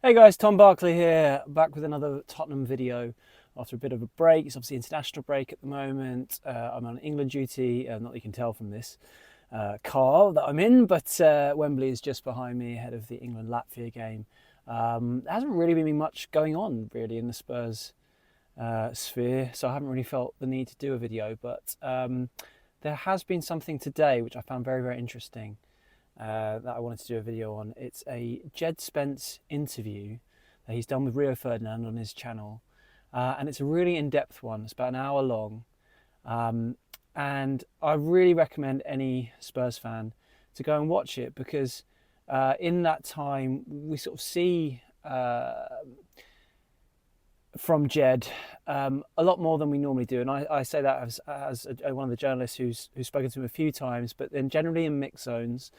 Hey guys, Tom Barclay here, back with another Tottenham video after a bit of a break. It's obviously international break at the moment. I'm on England duty, not that you can tell from this car that I'm in, but Wembley is just behind me ahead of the England-Latvia game. There hasn't really been much going on really in the Spurs sphere, so I haven't really felt the need to do a video, but there has been something today which I found very, very interesting. That I wanted to do a video on. It's a Djed Spence interview that he's done with Rio Ferdinand on his channel, and it's a really in-depth one. It's about an hour long, and I really recommend any Spurs fan to go and watch it because in that time we sort of see from Djed a lot more than we normally do, and I say that as one of the journalists who's spoken to him a few times, but then generally in mixed zones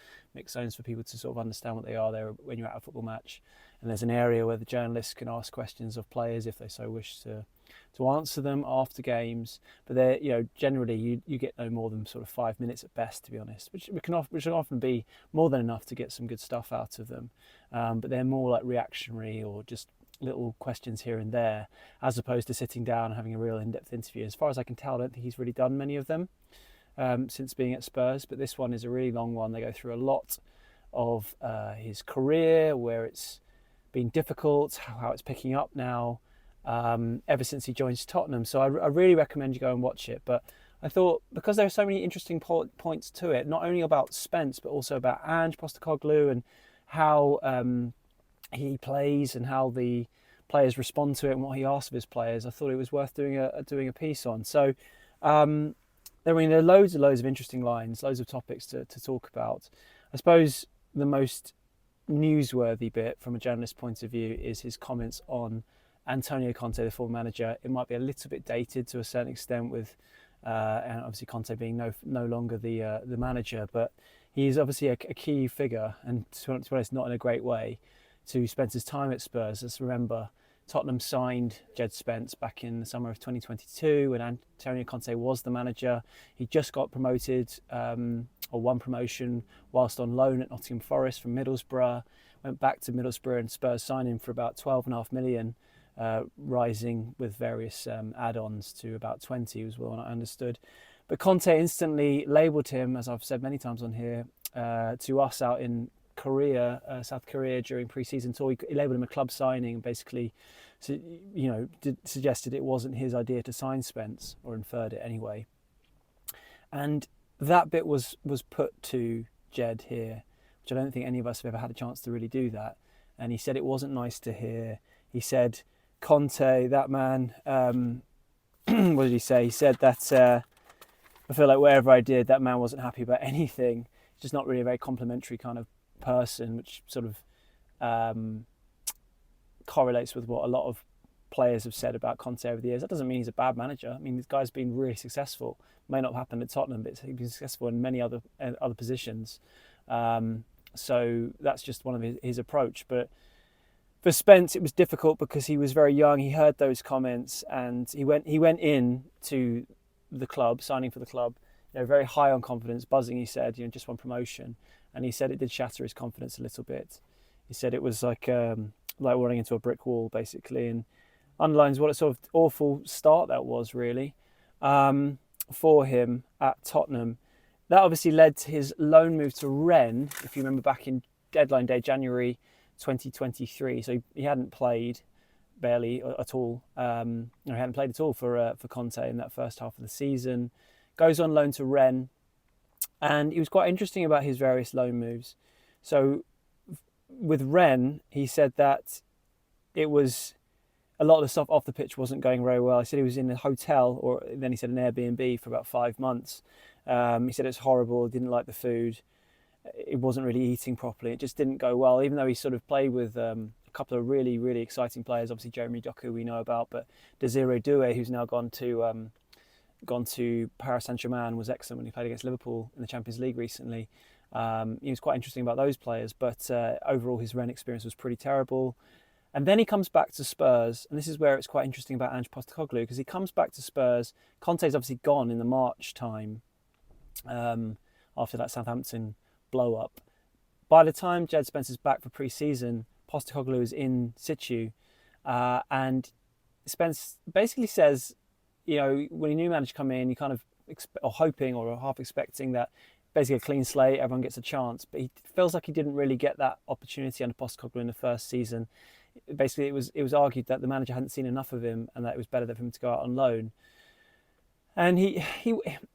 for people to sort of understand what they are there when you're at a football match, and there's an area where the journalists can ask questions of players if they so wish to answer them after games, but they're, generally you get no more than sort of 5 minutes at best, to be honest, which can often be more than enough to get some good stuff out of them, but they're more like reactionary or just little questions here and there, as opposed to sitting down and having a real in-depth interview. As far as I can tell, I don't think he's really done many of them since being at Spurs, but this one is a really long one. They go through a lot of his career, where it's been difficult, how it's picking up now, ever since he joins Tottenham. So I really recommend you go and watch it. But I thought, because there are so many interesting points to it, not only about Spence, but also about Ange Postecoglou and how he plays and how the players respond to it and what he asks of his players, I thought it was worth doing a piece on. So there are loads and loads of interesting lines, loads of topics to talk about. I suppose the most newsworthy bit from a journalist's point of view is his comments on Antonio Conte, the former manager. It might be a little bit dated to a certain extent with and obviously Conte being no longer the manager, but he's obviously a key figure, and to be honest, not in a great way, to Spence's time at Spurs. Let's remember, Tottenham signed Djed Spence back in the summer of 2022 when Antonio Conte was the manager. He just got promoted, or won promotion, whilst on loan at Nottingham Forest from Middlesbrough. Went back to Middlesbrough and Spurs signed him for about 12.5 million, rising with various add-ons to about 20, was what I understood. But Conte instantly labelled him, as I've said many times on here, to us out in Korea, South Korea, during pre-season tour. He labelled him a club signing and basically, suggested it wasn't his idea to sign Spence, or inferred it anyway. And that bit was put to Djed here, which I don't think any of us have ever had a chance to really do that. And he said it wasn't nice to hear. He said, Conte, that man, what did he say? He said that I feel like wherever I did, that man wasn't happy about anything. He's just not really a very complimentary kind of person, which sort of correlates with what a lot of players have said about Conte over the years. That doesn't mean he's a bad manager. I mean, this guy's been really successful. May not have happened at Tottenham, but he's been successful in many other positions. So that's just one of his approach. But for Spence, it was difficult because he was very young. He heard those comments and he went in to the club, signing for the club, very high on confidence, buzzing. He said, just one promotion. And he said it did shatter his confidence a little bit. He said it was like running into a brick wall, basically, and underlines what a sort of awful start that was, really, for him at Tottenham. That obviously led to his loan move to Rennes, if you remember, back in deadline day, January 2023. So he hadn't played barely at all. He hadn't played at all for Conte in that first half of the season. Goes on loan to Rennes. And he was quite interesting about his various loan moves. So with Rennes, he said that it was a lot of the stuff off the pitch wasn't going very well. He said he was in a hotel, or then he said an Airbnb, for about 5 months. He said it's horrible, didn't like the food. It wasn't really eating properly. It just didn't go well, even though he sort of played with a couple of really, really exciting players. Obviously, Jeremy Doku we know about, but Desiree Doué, who's now gone to Paris Saint-Germain, was excellent when he played against Liverpool in the Champions League recently. He was quite interesting about those players, but overall his Rennes experience was pretty terrible. And then he comes back to Spurs, and this is where it's quite interesting about Ange Postecoglou, because he comes back to Spurs. Conte's obviously gone in the March time, after that Southampton blow-up. By the time Djed Spence is back for pre-season, Postecoglou is in situ, and Spence basically says, when a new manager come in, you kind of or hoping or half expecting that basically a clean slate, everyone gets a chance. But he feels like he didn't really get that opportunity under Postecoglou in the first season. Basically, it was argued that the manager hadn't seen enough of him and that it was better for him to go out on loan. And it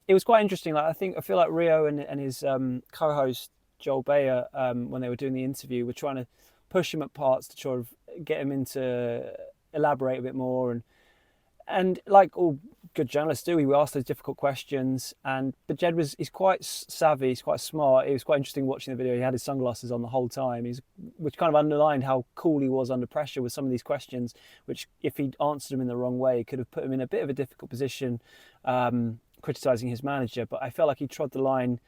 was quite interesting. Like I feel like Rio and his co-host Joel Bayer, when they were doing the interview, were trying to push him at parts to sort of get him into elaborate a bit more, and like all good journalists do, he asked those difficult questions. But Djed he's quite savvy, he's quite smart. It was quite interesting watching the video. He had his sunglasses on the whole time, which kind of underlined how cool he was under pressure with some of these questions, which if he'd answered them in the wrong way could have put him in a bit of a difficult position, criticising his manager. But I felt like he trod the line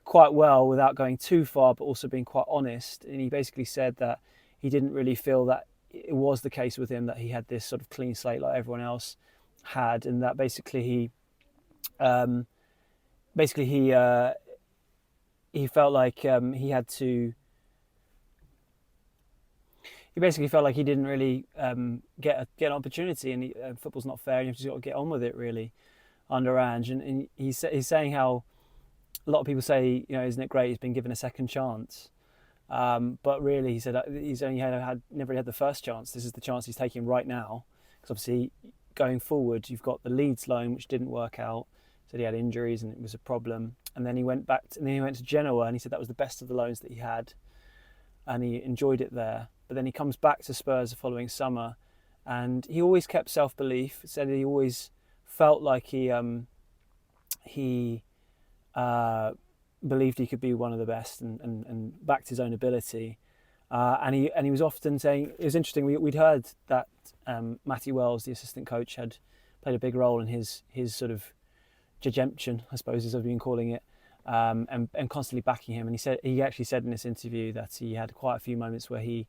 quite well without going too far, but also being quite honest. And he basically said that he didn't really feel that it was the case with him, that he had this sort of clean slate like everyone else had, and that basically he felt like he had to. He basically felt like he didn't really get an opportunity, and football's not fair, and you have to sort of get on with it really under Ange. And he's saying how a lot of people say, isn't it great he's been given a second chance? But really, he said he's only never had the first chance. This is the chance he's taking right now, because obviously going forward, you've got the Leeds loan, which didn't work out. Said he had injuries and it was a problem. And then he went to Genoa, and he said that was the best of the loans that he had, and he enjoyed it there. But then he comes back to Spurs the following summer, and he always kept self-belief. Said he always felt like he believed he could be one of the best, and backed his own ability. And he was often saying, it was interesting, we'd heard that Matty Wells, the assistant coach, had played a big role in his sort of redemption, I suppose, as I've been calling it, and constantly backing him. And he actually said in this interview that he had quite a few moments where he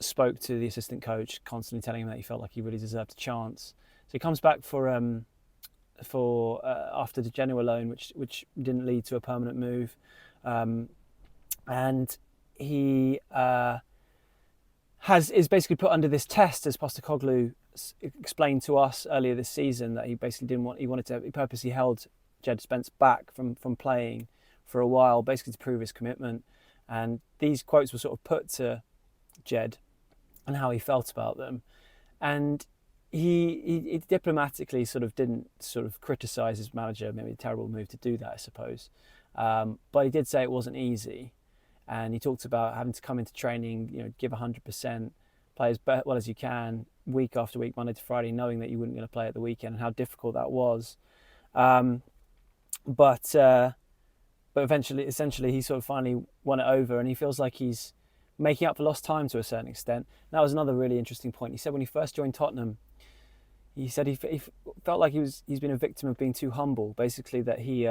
spoke to the assistant coach, constantly telling him that he felt like he really deserved a chance. So he comes back for after the Genoa loan, which didn't lead to a permanent move, and he is basically put under this test, as Postecoglou explained to us earlier this season, that he basically he purposely held Djed Spence back from playing for a while, basically to prove his commitment. And these quotes were sort of put to Djed and how he felt about them, and he diplomatically sort of didn't sort of criticise his manager. Maybe a terrible move to do that, I suppose, but he did say it wasn't easy. And he talked about having to come into training, give 100%, play as well as you can, week after week, Monday to Friday, knowing that you weren't going to play at the weekend, and how difficult that was. But essentially, he sort of finally won it over, and he feels like he's making up for lost time to a certain extent. And that was another really interesting point. He said when he first joined Tottenham, he said he felt like he's been a victim of being too humble. Basically, that he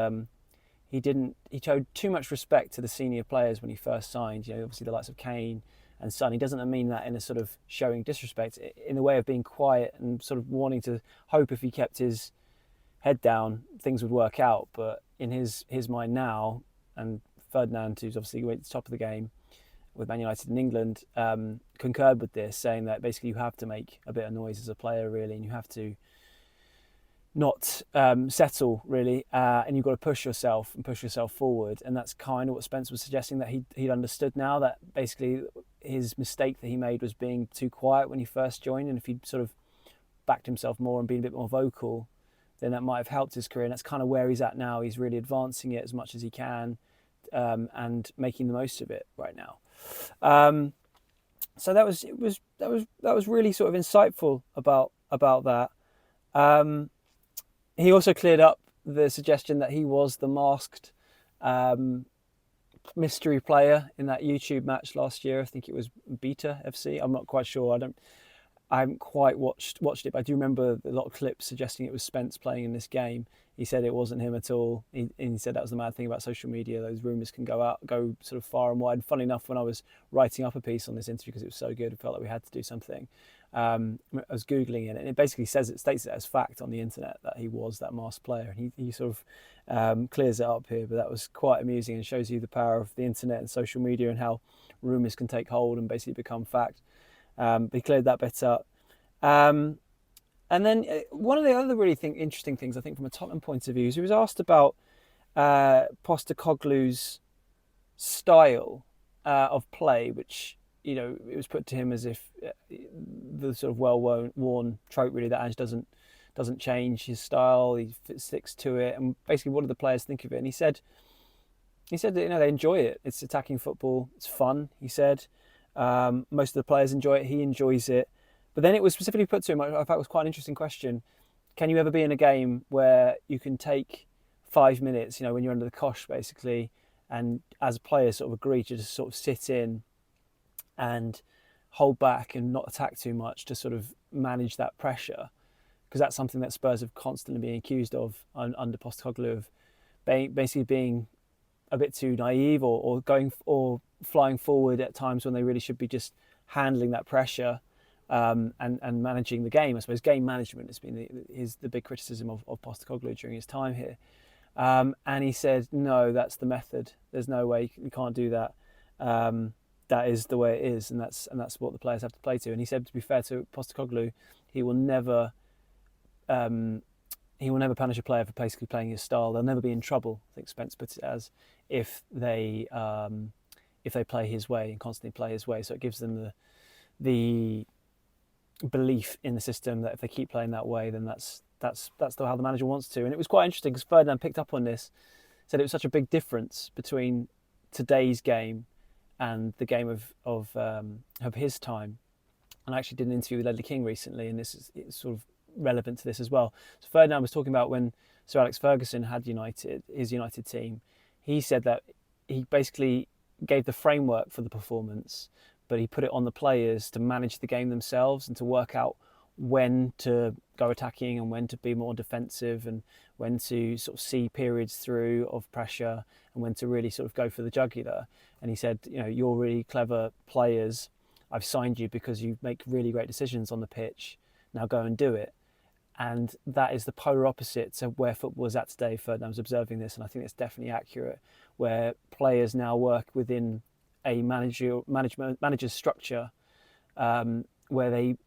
showed too much respect to the senior players when he first signed. Obviously the likes of Kane and Son. He doesn't mean that in a sort of showing disrespect, in the way of being quiet and sort of wanting to hope if he kept his head down, things would work out. But in his mind now, and Ferdinand, who's obviously at the top of the game with Man United in England, concurred with this, saying that basically you have to make a bit of noise as a player, really, and you have to not settle, really, and you've got to push yourself forward. And that's kind of what Spence was suggesting, that he'd understood now, that basically his mistake that he made was being too quiet when he first joined, and if he'd sort of backed himself more and been a bit more vocal, then that might have helped his career. And that's kind of where he's at now. He's really advancing it as much as he can, and making the most of it right now. So that was really sort of insightful about that. He also cleared up the suggestion that he was the masked mystery player in that YouTube match last year. I think it was THFC. I'm not quite sure. I haven't quite watched it, but I do remember a lot of clips suggesting it was Spence playing in this game. He said it wasn't him at all. He said that was the mad thing about social media. Those rumours can go sort of far and wide. Funnily enough, when I was writing up a piece on this interview, because it was so good, I felt like we had to do something. I was Googling it, and it basically states it as fact on the internet that he was that masked player. And he sort of clears it up here, but that was quite amusing and shows you the power of the internet and social media and how rumours can take hold and basically become fact. But he cleared that bit up. And then one of the other really interesting things, I think, from a Tottenham point of view, is he was asked about Postecoglou's style of play, which, you know, it was put to him as if the sort of well-worn trope, really, that Ange doesn't change his style, he sticks to it. And basically, what do the players think of it? And he said that, you know, they enjoy it. It's attacking football. It's fun, he said. Most of the players enjoy it. He enjoys it. But then it was specifically put to him, I thought it was quite an interesting question. Can you ever be in a game where you can take 5 minutes, you know, when you're under the cosh, basically, and as players sort of agree to just sort of sit in and hold back and not attack too much to sort of manage that pressure? Because that's something that Spurs have constantly been accused of under Postecoglou, of basically being a bit too naive or flying forward at times when they really should be just handling that pressure. And managing the game. I suppose game management has been the big criticism of Postecoglou during his time here. And he said, no, that's the method. There's no way, you can't do that. That is the way it is, and that's what the players have to play to. And he said, to be fair to Postecoglou, he will never punish a player for basically playing his style. They'll never be in trouble, I think Spence puts it as, if they play his way and constantly play his way. So it gives them the belief in the system that if they keep playing that way, then that's how the manager wants to. And it was quite interesting because Ferdinand picked up on this, said it was such a big difference between today's game and the game of his time. And I actually did an interview with Ledley King recently, and it's sort of relevant to this as well. So Ferdinand was talking about when Sir Alex Ferguson had his United team. He said that he basically gave the framework for the performance, but he put it on the players to manage the game themselves and to work out when to go attacking and when to be more defensive, and when to sort of see periods through of pressure and when to really sort of go for the jugular. And he said, you know, you're really clever players. I've signed you because you make really great decisions on the pitch. Now go and do it. And that is the polar opposite to where football is at today. Ferdinand was observing this, and I think it's definitely accurate, where players now work within a manager's structure, where this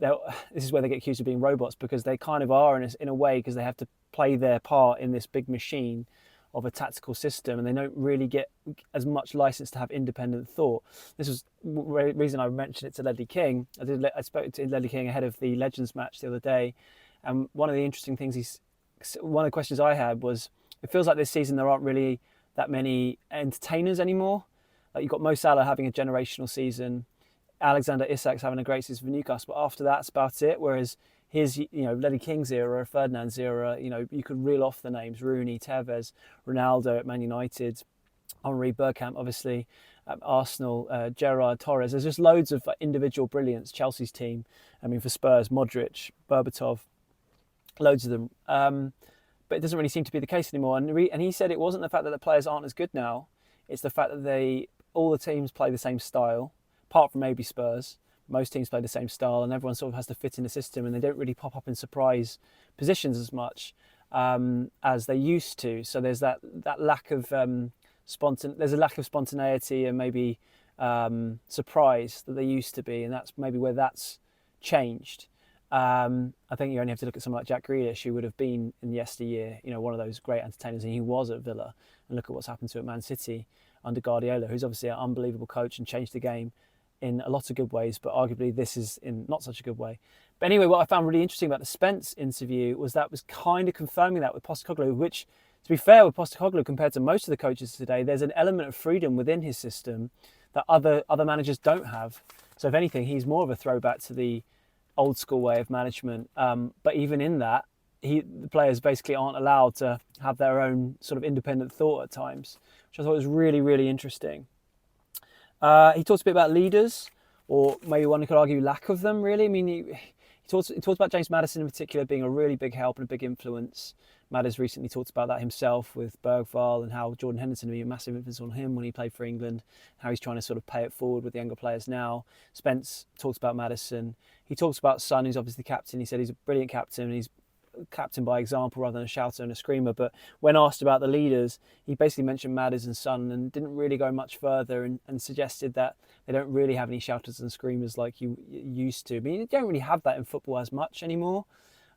is where they get accused of being robots, because they kind of are in a way, because they have to play their part in this big machine of a tactical system, and they don't really get as much license to have independent thought. This was the reason I mentioned it to Ledley King. I spoke to Ledley King ahead of the Legends match the other day, and one of the interesting things one of the questions I had was, it feels like this season there aren't really that many entertainers anymore. Like, you've got Mo Salah having a generational season, Alexander Isak's having a great season for Newcastle, but after that's about it. Whereas his, you know, Ledley King's era, Ferdinand's era, you know, you could reel off the names: Rooney, Tevez, Ronaldo at Man United, Henri Bergkamp, obviously, Arsenal, Gerrard, Torres. There's just loads of individual brilliance. Chelsea's team, I mean, for Spurs, Modric, Berbatov, loads of them. But it doesn't really seem to be the case anymore. And he said it wasn't the fact that the players aren't as good now, it's the fact that all the teams play the same style, apart from maybe Spurs. Most teams play the same style, and everyone sort of has to fit in the system, and they don't really pop up in surprise positions as much as they used to. So there's that lack of there's a lack of spontaneity and maybe surprise that there used to be, and that's maybe where that's changed. I think you only have to look at someone like Jack Grealish, who would have been in yesteryear, you know, one of those great entertainers, and he was at Villa. And look at what's happened to at Man City under Guardiola, who's obviously an unbelievable coach and changed the game in a lot of good ways, but arguably this is in not such a good way. But anyway, what I found really interesting about the Spence interview was kind of confirming that with Postecoglou, which, to be fair with Postecoglou, compared to most of the coaches today, there's an element of freedom within his system that other managers don't have. So if anything, he's more of a throwback to the old school way of management. But even in that, the players basically aren't allowed to have their own sort of independent thought at times, which I thought was really, really interesting. He talks a bit about leaders, or maybe one could argue lack of them, really. I mean, he talks about James Maddison in particular being a really big help and a big influence. Matt recently talked about that himself with Bergvall, and how Jordan Henderson had been a massive influence on him when he played for England, how he's trying to sort of pay it forward with the younger players now. Spence talks about Maddison. He talks about Son, who's obviously the captain. He said he's a brilliant captain, and he's captain by example rather than a shouter and a screamer. But when asked about the leaders, he basically mentioned Maddison and Son and didn't really go much further, and suggested that they don't really have any shouters and screamers like you used to. I mean, you don't really have that in football as much anymore.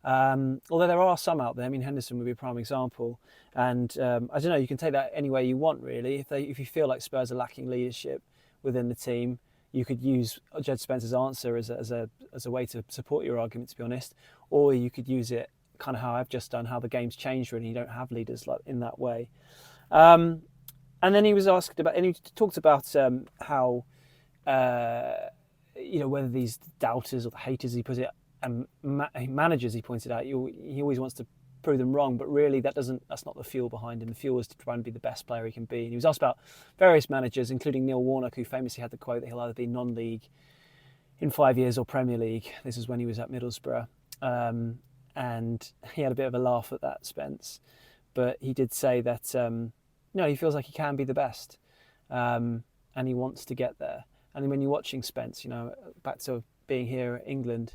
Although there are some out there. I mean, Henderson would be a prime example. And I don't know, you can take that any way you want, really. If you feel like Spurs are lacking leadership within the team, you could use Djed Spence's answer as a way to support your argument, to be honest. Or you could use it kind of how I've just done, how the game's changed, really. You don't have leaders like in that way. And then he was asked about, and he talked about how, whether these doubters or the haters, he put it, managers, he pointed out, he always wants to prove them wrong, but really that's not the fuel behind him. The fuel is to try and be the best player he can be. And he was asked about various managers, including Neil Warnock, who famously had the quote that he'll either be non-league in 5 years or Premier League. This is when he was at Middlesbrough. And he had a bit of a laugh at that, Spence. But he did say that he feels like he can be the best, and he wants to get there. And when you're watching Spence, back to being here at England,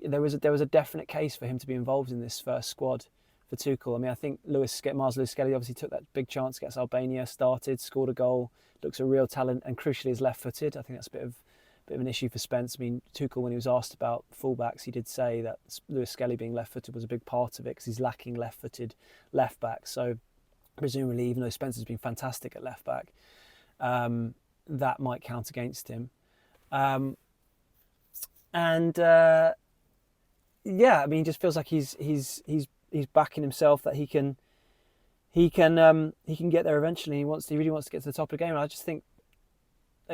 there was a definite case for him to be involved in this first squad for Tuchel. I mean, I think Mars Lewis-Skelly obviously took that big chance against Albania, started, scored a goal, looks a real talent, and crucially is left-footed. I think that's a bit of an issue for Spence. I mean, Tuchel, when he was asked about fullbacks, he did say that Lewis-Skelly being left-footed was a big part of it, because he's lacking left-footed left-back. So presumably, even though Spence has been fantastic at left-back, that might count against him. Yeah, I mean, he just feels like he's backing himself, that he can get there eventually. He really wants to get to the top of the game. And I just think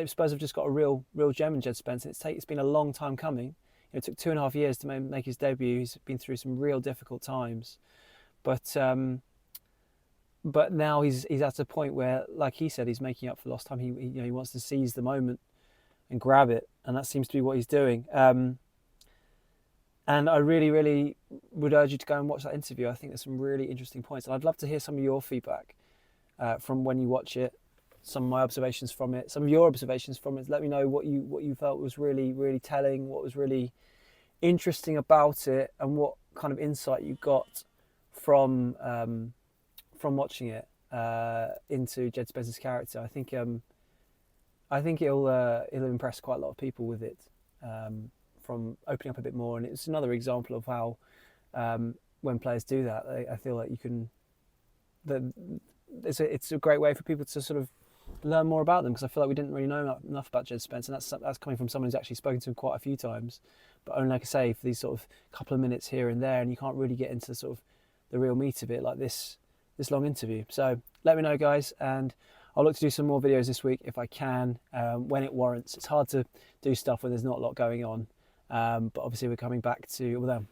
Spurs have just got a real gem in Djed Spence. It's been a long time coming. It took 2.5 years to make his debut. He's been through some real difficult times, but now he's at a point where, like he said, he's making up for lost time. He wants to seize the moment and grab it, and that seems to be what he's doing. And I really, really would urge you to go and watch that interview. I think there's some really interesting points. And I'd love to hear some of your feedback from when you watch it, some of my observations from it, some of your observations from it. Let me know what you felt was really, really telling, what was really interesting about it, and what kind of insight you got from watching it into Djed Spence's character. I think it'll impress quite a lot of people with it. From opening up a bit more, and it's another example of how when players do that, I feel like it's a great way for people to sort of learn more about them, because I feel like we didn't really know enough about Djed Spence, and that's coming from someone who's actually spoken to him quite a few times, but only, like I say, for these sort of couple of minutes here and there, and you can't really get into sort of the real meat of it like this long interview. So let me know, guys, and I'll look to do some more videos this week if I can, when it warrants. It's hard to do stuff when there's not a lot going on. But obviously we're coming back to,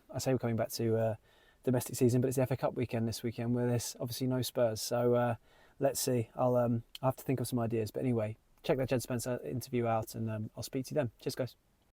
domestic season, but it's the FA Cup weekend this weekend, where there's obviously no Spurs. So let's see. I'll have to think of some ideas. But anyway, check that Djed Spence interview out, and I'll speak to you then. Cheers, guys.